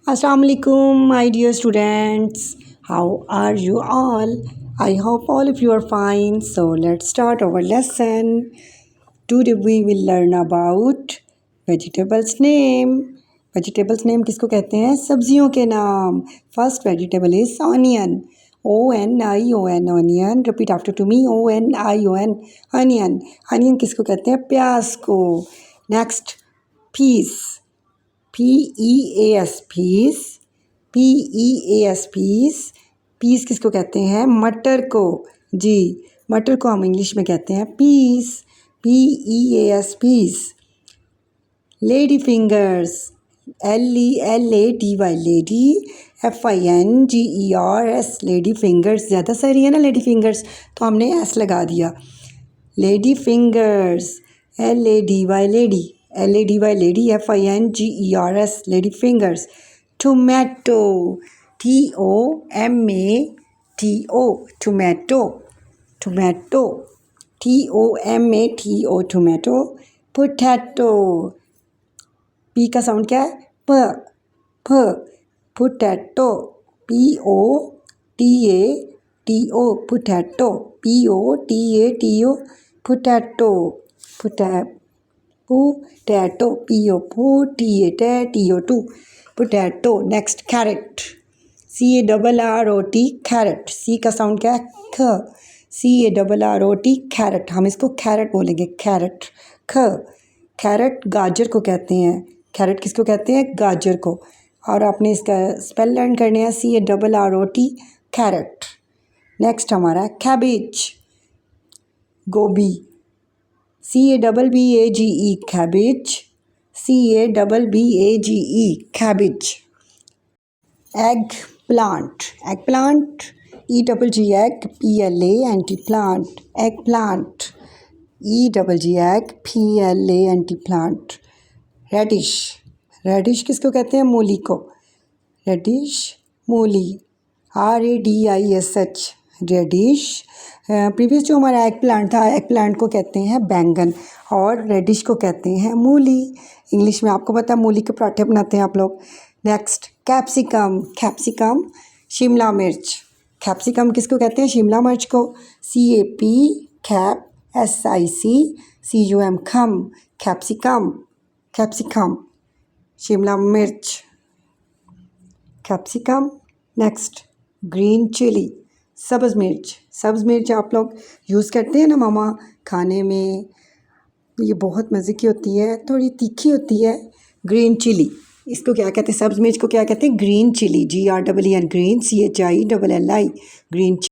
Assalamualaikum, my dear students. How are you all? I hope all of you are fine. So let's start our lesson. Today we will learn about vegetables name. Vegetables name किसको कहते हैं? सब्जियों के नाम. First vegetable is onion. O-N-I-O-N onion. Repeat after to me. O-N-I-O-N onion. Onion किसको कहते हैं? प्याज को. Next, peas. P-E-A-S peas. P-E-A-S peas. Peas किसको कहते हैं? मटर को. जी, मटर को हम इंग्लिश में कहते हैं peas. P-E-A-S peas. Lady fingers. L-E-L-A-D-Y lady. F-I-N-G-E-R-S lady fingers. ज़्यादा सही है ना लेडी फिंगर्स, तो हमने एस लगा दिया. Lady fingers. L-A-D-Y lady. L-A-D-Y lady. F-I-N-G-E-R-S lady fingers. Tomato. T-O-M-A-T-O tomato. Tomato. T-O-M-A-T-O tomato. Potato. P का साउंड क्या है? प. प. Potato. P-O-T-A-T-O potato. P-O-T-A-T-O potato. Potato. P-O-T-A-T-O potato. Next, carrot. C-A-R-R-O-T carrot. C का sound क्या है? ख. C-A-R-R-O-T carrot. हम इसको कैरेट बोलेंगे. कैरेट. ख. कैरेट गाजर को कहते हैं. कैरेट किसको कहते हैं? गाजर को. और आपने इसका स्पेल लर्न करने हैं. C-A-R-R-O-T carat. नेक्स्ट हमारा कैबेज. गोभी. C-A-B-B-A-G-E cabbage. C-A-B-B-A-G-E cabbage. Eggplant. Eggplant. E-G-G-Egg P-L-A-N-T plant. Eggplant. E-G-G-Egg P-L-A-N-T plant. Radish. Radish किसको कहते हैं? मूली को. Radish मूली. R-A-D-I-S-H reddish. प्रीवियस जो हमारा एग प्लांट था, एग प्लांट को कहते हैं बैंगन और रेडिश को कहते हैं मूली. इंग्लिश में आपको पता है मूली के पराठे बनाते हैं आप लोग. Next, capsicum. कैप्सिकम शिमला मिर्च. कैप्सिकम किसको कहते हैं? शिमला मिर्च को. C-A-P कैप S-I-C-C-U-M खम. कैप्सिकम. कैप्सिकम शिमला मिर्च. कैप्सिकम. Next, green chilli. सब्ज़ मिर्च. सब्ज़ मिर्च आप लोग यूज़ करते हैं ना मामा खाने में. ये बहुत मज़े की होती है, थोड़ी तीखी होती है. ग्रीन चिली इसको क्या कहते हैं? सब्ज़ मिर्च को क्या कहते हैं? Green chilli. G-R-E-E-N green. C-H-I-L-L-I green.